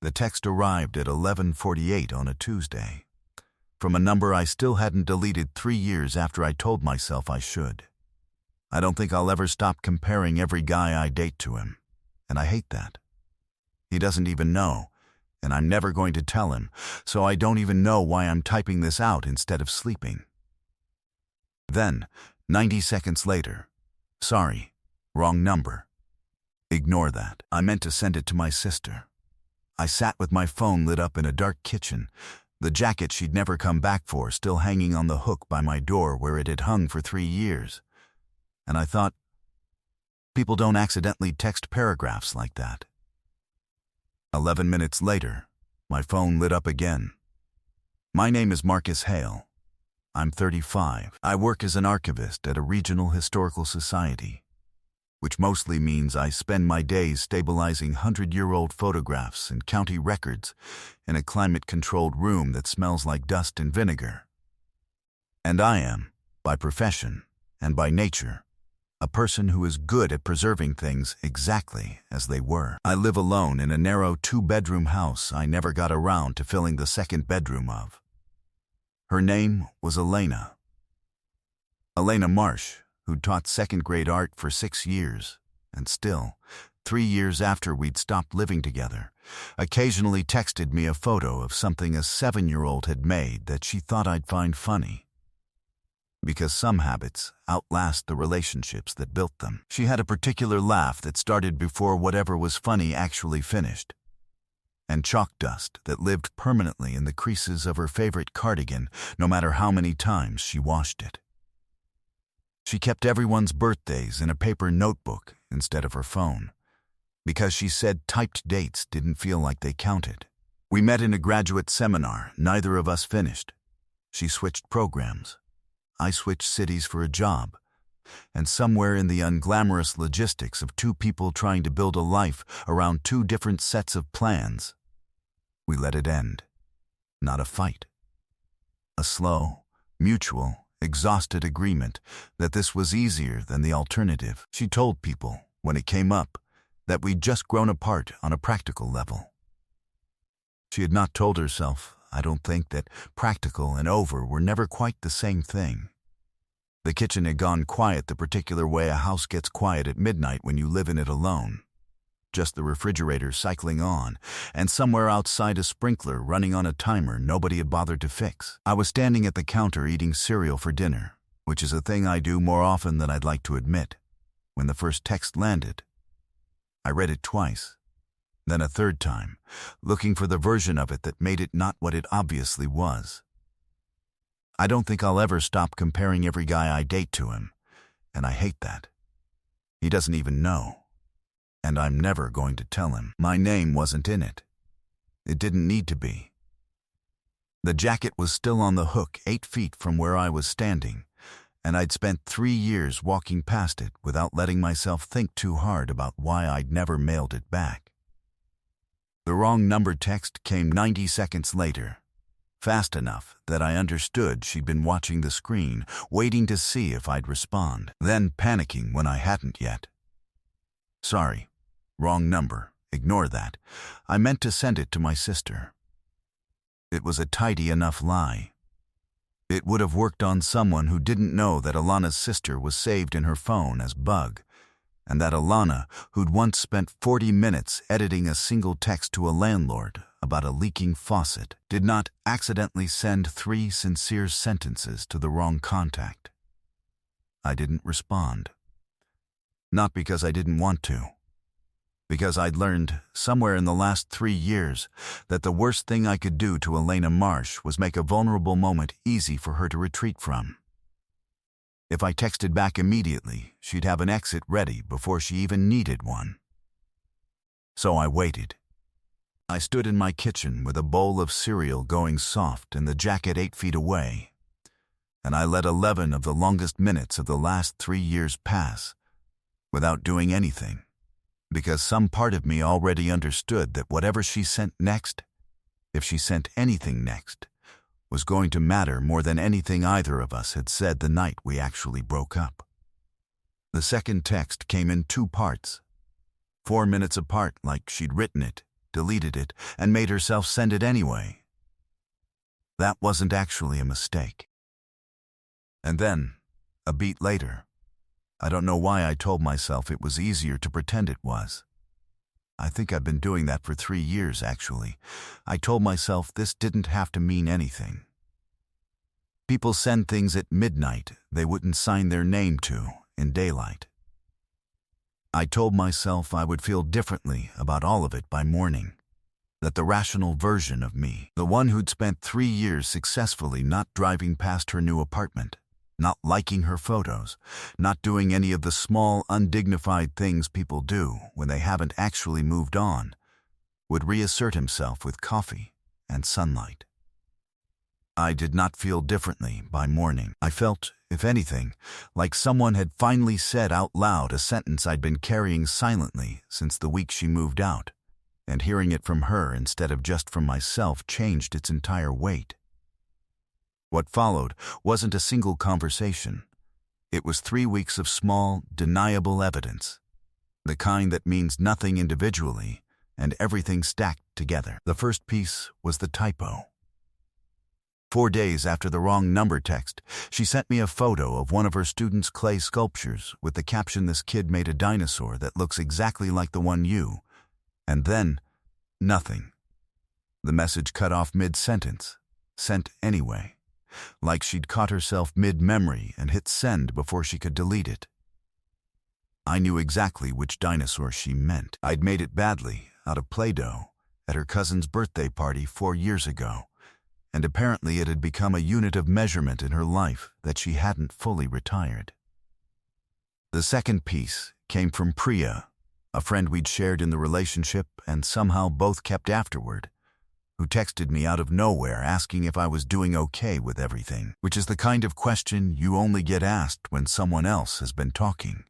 The text arrived at 11:48 on a Tuesday, from a number I still hadn't deleted 3 years after I told myself I should. I don't think I'll ever stop comparing every guy I date to him, and I hate that. He doesn't even know, and I'm never going to tell him, so I don't even know why I'm typing this out instead of sleeping. Then, 90 seconds later, sorry, wrong number. Ignore that. I meant to send it to my sister. I sat with my phone lit up in a dark kitchen, the jacket she'd never come back for still hanging on the hook by my door where it had hung for 3 years. And I thought, people don't accidentally text paragraphs like that. 11 minutes later, my phone lit up again. My name is Marcus Hale. I'm 35. I work as an archivist at a regional historical society, which mostly means I spend my days stabilizing 100-year-old photographs and county records in a climate-controlled room that smells like dust and vinegar. And I am, by profession and by nature, a person who is good at preserving things exactly as they were. I live alone in a narrow 2-bedroom house I never got around to filling the second bedroom of. Her name was Elena. Elena Marsh, who'd taught 2nd grade art for 6 years, and still, 3 years after we'd stopped living together, occasionally texted me a photo of something a 7-year-old had made that she thought I'd find funny. Because some habits outlast the relationships that built them. She had a particular laugh that started before whatever was funny actually finished, and chalk dust that lived permanently in the creases of her favorite cardigan no matter how many times she washed it. She kept everyone's birthdays in a paper notebook instead of her phone, because she said typed dates didn't feel like they counted. We met in a graduate seminar neither of us finished. She switched programs. I switched cities for a job, and somewhere in the unglamorous logistics of 2 people trying to build a life around 2 different sets of plans, we let it end. Not a fight. A slow, mutual, exhausted agreement that this was easier than the alternative. She told people, when it came up, that we'd just grown apart on a practical level. She had not told herself, I don't think, that practical and over were never quite the same thing. The kitchen had gone quiet the particular way a house gets quiet at midnight when you live in it alone. Just the refrigerator cycling on, and somewhere outside a sprinkler running on a timer nobody had bothered to fix. I was standing at the counter eating cereal for dinner, which is a thing I do more often than I'd like to admit, when the first text landed. I read it twice, then a third time, looking for the version of it that made it not what it obviously was. I don't think I'll ever stop comparing every guy I date to him, and I hate that. He doesn't even know, and I'm never going to tell him. My name wasn't in it. It didn't need to be. The jacket was still on the hook 8 feet from where I was standing, and I'd spent 3 years walking past it without letting myself think too hard about why I'd never mailed it back. The wrong number text came 90 seconds later, fast enough that I understood she'd been watching the screen, waiting to see if I'd respond, then panicking when I hadn't yet. Sorry, wrong number, ignore that. I meant to send it to my sister. It was a tidy enough lie. It would have worked on someone who didn't know that Alana's sister was saved in her phone as Bug, and that Alana, who'd once spent 40 minutes editing a single text to a landlord about a leaking faucet, did not accidentally send 3 sincere sentences to the wrong contact. I didn't respond. Not because I didn't want to. Because I'd learned, somewhere in the last 3 years, that the worst thing I could do to Elena Marsh was make a vulnerable moment easy for her to retreat from. If I texted back immediately, she'd have an exit ready before she even needed one. So I waited. I stood in my kitchen with a bowl of cereal going soft and the jacket 8 feet away, and I let 11 of the longest minutes of the last 3 years pass without doing anything, because some part of me already understood that whatever she sent next, if she sent anything next, was going to matter more than anything either of us had said the night we actually broke up. The second text came in 2 parts, 4 minutes apart like she'd written it deleted it, and made herself send it anyway. That wasn't actually a mistake. And then, a beat later, I don't know why I told myself it was easier to pretend it was. I think I've been doing that for 3 years, actually. I told myself this didn't have to mean anything. People send things at midnight they wouldn't sign their name to in daylight. I told myself I would feel differently about all of it by morning. That the rational version of me, the one who'd spent 3 years successfully not driving past her new apartment, not liking her photos, not doing any of the small, undignified things people do when they haven't actually moved on, would reassert himself with coffee and sunlight. I did not feel differently by morning. I felt, if anything, like someone had finally said out loud a sentence I'd been carrying silently since the week she moved out, and hearing it from her instead of just from myself changed its entire weight. What followed wasn't a single conversation. It was 3 weeks of small, deniable evidence, the kind that means nothing individually and everything stacked together. The first piece was the typo. 4 days after the wrong number text, she sent me a photo of one of her students' clay sculptures with the caption, "This kid made a dinosaur that looks exactly like the one you," and then, nothing. The message cut off mid-sentence, sent anyway, like she'd caught herself mid-memory and hit send before she could delete it. I knew exactly which dinosaur she meant. I'd made it badly, out of Play-Doh, at her cousin's birthday party 4 years ago, and apparently it had become a unit of measurement in her life that she hadn't fully retired. The second piece came from Priya, a friend we'd shared in the relationship and somehow both kept afterward, who texted me out of nowhere asking if I was doing okay with everything, which is the kind of question you only get asked when someone else has been talking.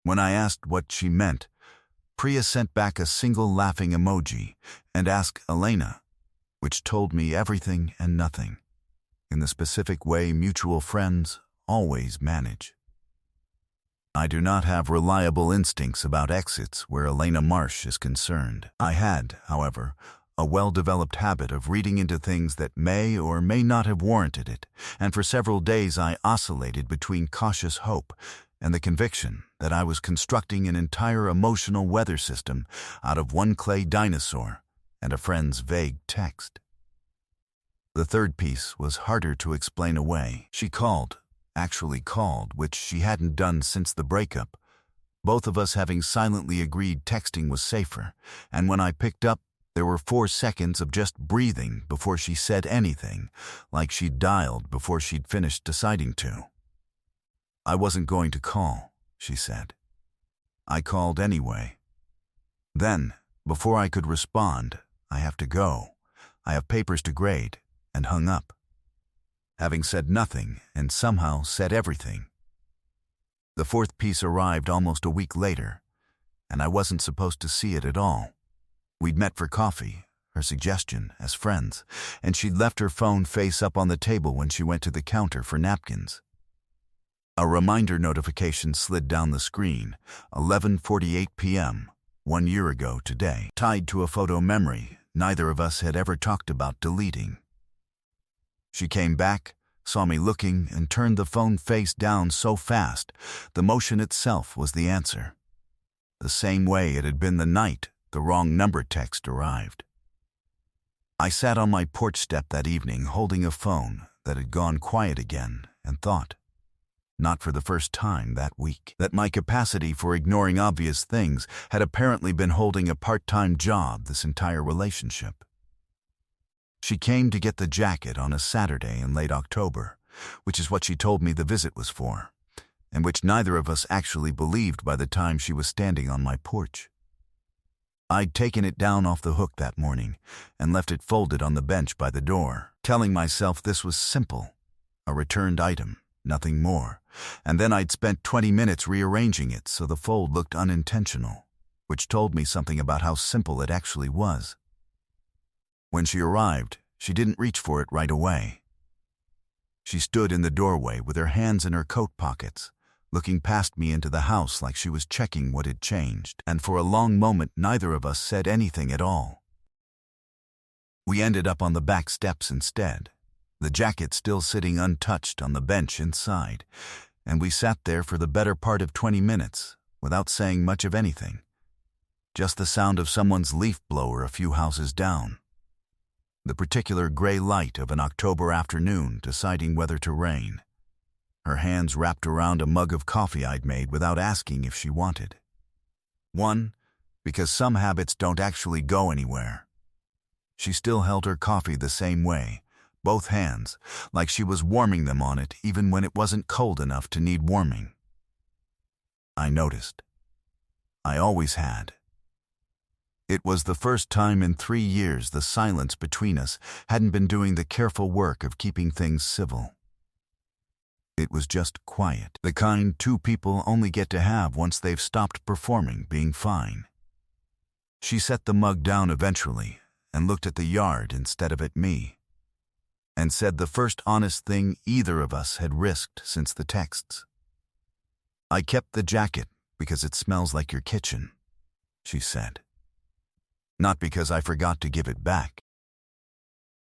When I asked what she meant, Priya sent back a single laughing emoji and asked Elena, which told me everything and nothing, in the specific way mutual friends always manage. I do not have reliable instincts about exits where Elena Marsh is concerned. I had, however, a well-developed habit of reading into things that may or may not have warranted it, and for several days I oscillated between cautious hope and the conviction that I was constructing an entire emotional weather system out of one clay dinosaur and a friend's vague text. The third piece was harder to explain away. She actually called, which she hadn't done since the breakup, both of us having silently agreed texting was safer, and when I picked up, there were 4 seconds of just breathing before she said anything, like she'd dialed before she'd finished deciding to. "I wasn't going to call," she said. I called anyway. Then, before I could respond, "I have to go. I have papers to grade," and hung up, having said nothing and somehow said everything. The fourth piece arrived almost a week later, and I wasn't supposed to see it at all. We'd met for coffee, her suggestion, as friends, and she'd left her phone face up on the table when she went to the counter for napkins. A reminder notification slid down the screen, 11:48 p.m., 1 year ago today, tied to a photo memory neither of us had ever talked about deleting. She came back, saw me looking, and turned the phone face down so fast, the motion itself was the answer. The same way it had been the night the wrong number text arrived. I sat on my porch step that evening holding a phone that had gone quiet again and thought, not for the first time that week, that my capacity for ignoring obvious things had apparently been holding a part-time job this entire relationship. She came to get the jacket on a Saturday in late October, which is what she told me the visit was for, and which neither of us actually believed by the time she was standing on my porch. I'd taken it down off the hook that morning and left it folded on the bench by the door, telling myself this was simple, a returned item, nothing more, and then I'd spent 20 minutes rearranging it so the fold looked unintentional, which told me something about how simple it actually was. When she arrived, she didn't reach for it right away. She stood in the doorway with her hands in her coat pockets, looking past me into the house like she was checking what had changed, and for a long moment neither of us said anything at all. We ended up on the back steps instead, the jacket still sitting untouched on the bench inside, and we sat there for the better part of 20 minutes without saying much of anything. Just the sound of someone's leaf blower a few houses down. The particular gray light of an October afternoon deciding whether to rain. Her hands wrapped around a mug of coffee I'd made without asking if she wanted. One, because some habits don't actually go anywhere. She still held her coffee the same way, both hands, like she was warming them on it even when it wasn't cold enough to need warming. I noticed. I always had. It was the first time in 3 years the silence between us hadn't been doing the careful work of keeping things civil. It was just quiet, the kind two people only get to have once they've stopped performing being fine. She set the mug down eventually and looked at the yard instead of at me, and said the first honest thing either of us had risked since the texts. "I kept the jacket because it smells like your kitchen," she said. "Not because I forgot to give it back.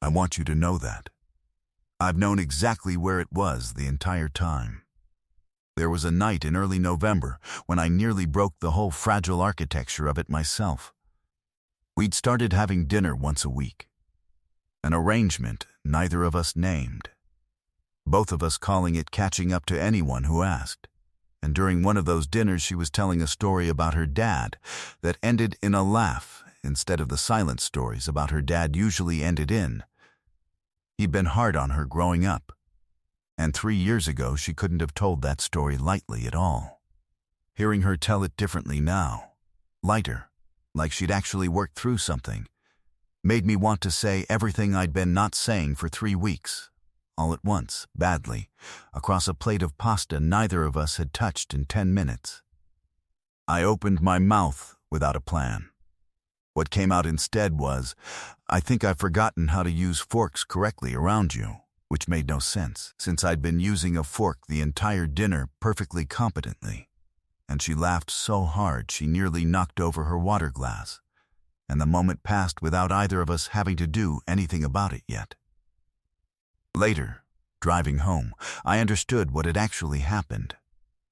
I want you to know that. I've known exactly where it was the entire time. There was a night in early November when I nearly broke the whole fragile architecture of it myself. We'd started having dinner once a week. An arrangement neither of us named. Both of us calling it catching up to anyone who asked. And during one of those dinners she was telling a story about her dad that ended in a laugh instead of the silent stories about her dad usually ended in. He'd been hard on her growing up. And 3 years ago she couldn't have told that story lightly at all. Hearing her tell it differently now, lighter, like she'd actually worked through something, made me want to say everything I'd been not saying for 3 weeks, all at once, badly, across a plate of pasta neither of us had touched in 10 minutes. I opened my mouth without a plan. What came out instead was, "I think I've forgotten how to use forks correctly around you," which made no sense, since I'd been using a fork the entire dinner perfectly competently. And she laughed so hard she nearly knocked over her water glass, and the moment passed without either of us having to do anything about it yet. Later, driving home, I understood what had actually happened.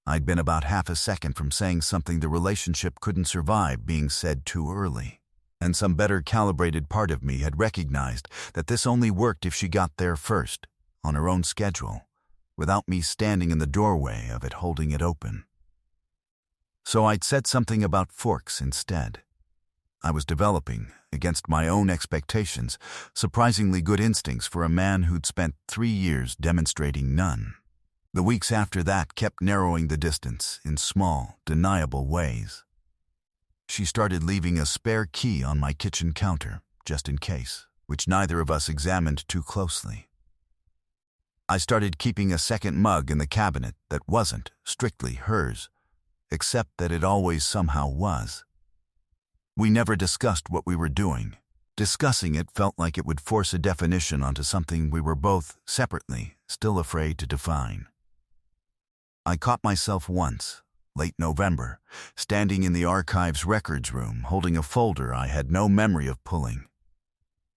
I'd been about half a second from saying something the relationship couldn't survive being said too early, and some better calibrated part of me had recognized that this only worked if she got there first, on her own schedule, without me standing in the doorway of it holding it open. So I'd said something about forks instead. I was developing, against my own expectations, surprisingly good instincts for a man who'd spent 3 years demonstrating none. The weeks after that kept narrowing the distance in small, deniable ways. She started leaving a spare key on my kitchen counter, just in case, which neither of us examined too closely. I started keeping a second mug in the cabinet that wasn't strictly hers, except that it always somehow was. We never discussed what we were doing. Discussing it felt like it would force a definition onto something we were both, separately, still afraid to define. I caught myself once, late November, standing in the archives records room holding a folder I had no memory of pulling,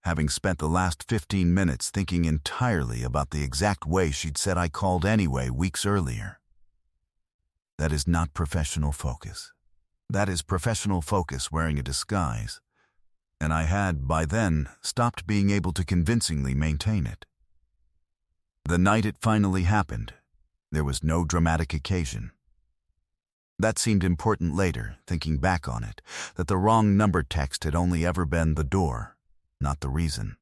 having spent the last 15 minutes thinking entirely about the exact way she'd said I called anyway weeks earlier. That is not professional focus. That is professional focus wearing a disguise, and I had, by then, stopped being able to convincingly maintain it. The night it finally happened, there was no dramatic occasion. That seemed important later, thinking back on it, that the wrong number text had only ever been the door, not the reason.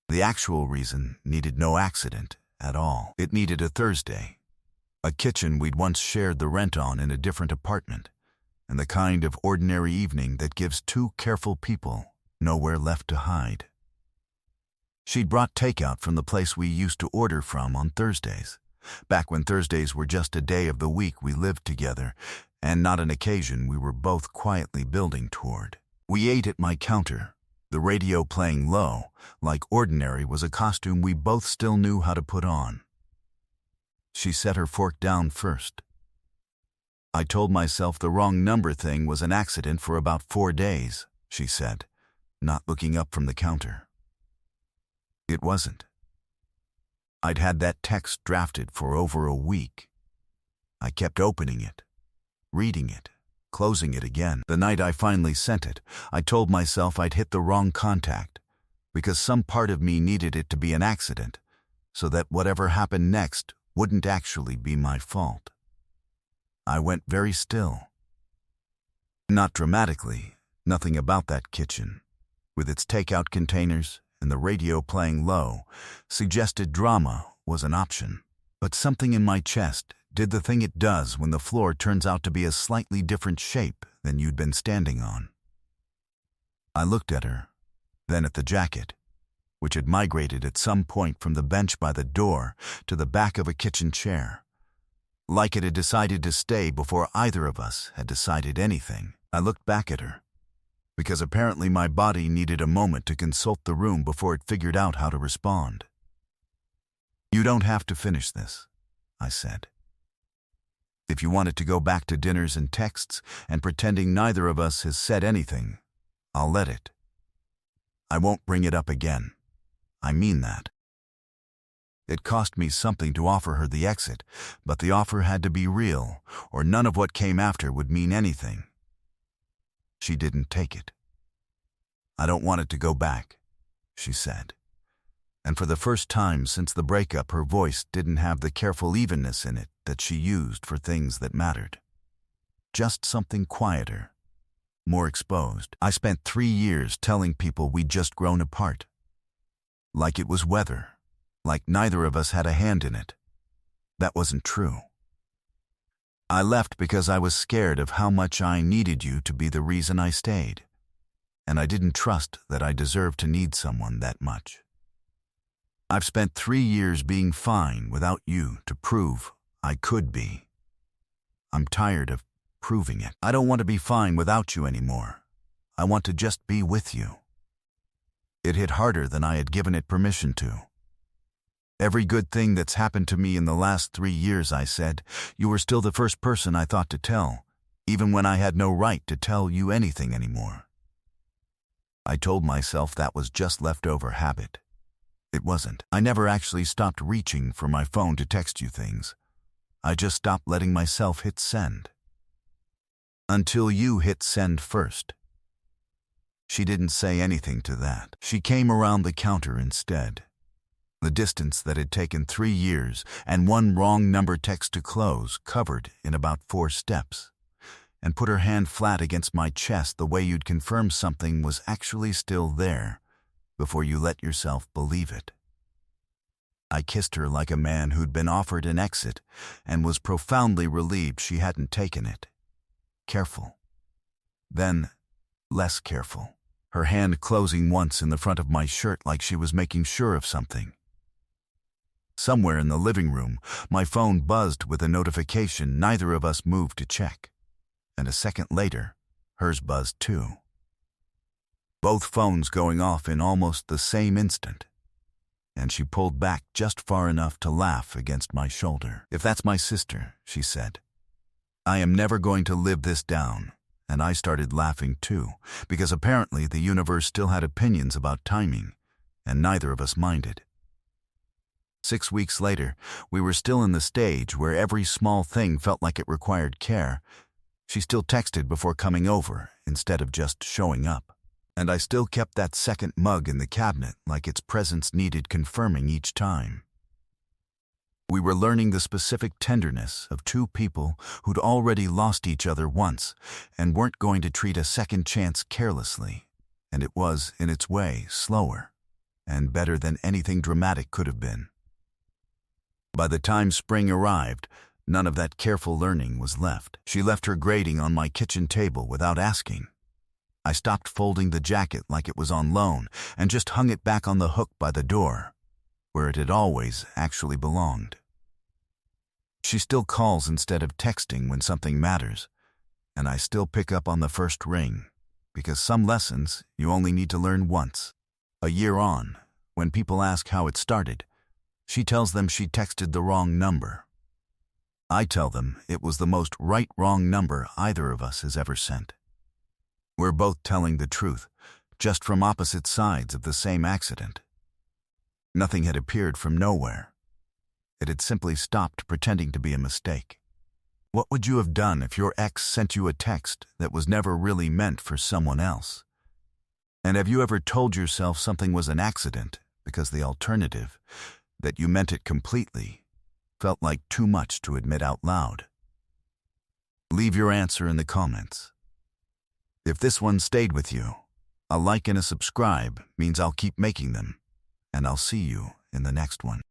The actual reason needed no accident at all. It needed a Thursday, a kitchen we'd once shared the rent on in a different apartment, and the kind of ordinary evening that gives two careful people nowhere left to hide. She'd brought takeout from the place we used to order from on Thursdays, back when Thursdays were just a day of the week we lived together, and not an occasion we were both quietly building toward. We ate at my counter, the radio playing low, like ordinary was a costume we both still knew how to put on. She set her fork down first. I told myself the wrong number thing was an accident for about 4 days, she said, not looking up from the counter. It wasn't. I'd had that text drafted for over a week. I kept opening it, reading it, closing it again. The night I finally sent it, I told myself I'd hit the wrong contact, because some part of me needed it to be an accident, so that whatever happened next wouldn't actually be my fault. I went very still. Not dramatically, nothing about that kitchen, with its takeout containers and the radio playing low, suggested drama was an option. But something in my chest did the thing it does when the floor turns out to be a slightly different shape than you'd been standing on. I looked at her, then at the jacket, which had migrated at some point from the bench by the door to the back of a kitchen chair, like it had decided to stay before either of us had decided anything. I looked back at her, because apparently my body needed a moment to consult the room before it figured out how to respond. "You don't have to finish this," I said. "If you want it to go back to dinners and texts and pretending neither of us has said anything, I'll let it. I won't bring it up again. I mean that." It cost me something to offer her the exit, but the offer had to be real, or none of what came after would mean anything. She didn't take it. "I don't want it to go back," she said. And for the first time since the breakup, her voice didn't have the careful evenness in it that she used for things that mattered. Just something quieter, more exposed. I spent 3 years telling people we'd just grown apart. Like it was weather, like neither of us had a hand in it. That wasn't true. I left because I was scared of how much I needed you to be the reason I stayed, and I didn't trust that I deserved to need someone that much. I've spent 3 years being fine without you to prove I could be. I'm tired of proving it. I don't want to be fine without you anymore. I want to just be with you." It hit harder than I had given it permission to. "Every good thing that's happened to me in the last 3 years," I said, "you were still the first person I thought to tell, even when I had no right to tell you anything anymore." I told myself that was just leftover habit. It wasn't. I never actually stopped reaching for my phone to text you things. I just stopped letting myself hit send. Until you hit send first. She didn't say anything to that. She came around the counter instead. The distance that had taken 3 years and 1 wrong number text to close covered in about 4 steps, and put her hand flat against my chest the way you'd confirm something was actually still there before you let yourself believe it. I kissed her like a man who'd been offered an exit and was profoundly relieved she hadn't taken it. Careful. Then, less careful. Her hand closing once in the front of my shirt like she was making sure of something. Somewhere in the living room, my phone buzzed with a notification neither of us moved to check. And a second later, hers buzzed too. Both phones going off in almost the same instant. And she pulled back just far enough to laugh against my shoulder. "If that's my sister," she said, "I am never going to live this down." And I started laughing too, because apparently the universe still had opinions about timing, and neither of us minded. 6 weeks later, we were still in the stage where every small thing felt like it required care. She still texted before coming over instead of just showing up. And I still kept that second mug in the cabinet like its presence needed confirming each time. We were learning the specific tenderness of 2 people who'd already lost each other once and weren't going to treat a second chance carelessly, and it was, in its way, slower and better than anything dramatic could have been. By the time spring arrived, none of that careful learning was left. She left her grading on my kitchen table without asking. I stopped folding the jacket like it was on loan and just hung it back on the hook by the door, where it had always actually belonged. She still calls instead of texting when something matters, and I still pick up on the first ring, because some lessons you only need to learn once. A year on, when people ask how it started, she tells them she texted the wrong number, I tell them it was the most right-wrong number either of us has ever sent. We're both telling the truth, just from opposite sides of the same accident. Nothing had appeared from nowhere. It had simply stopped pretending to be a mistake. What would you have done if your ex sent you a text that was never really meant for someone else? And have you ever told yourself something was an accident because the alternative, that you meant it completely, felt like too much to admit out loud? Leave your answer in the comments. If this one stayed with you, a like and a subscribe means I'll keep making them, and I'll see you in the next one.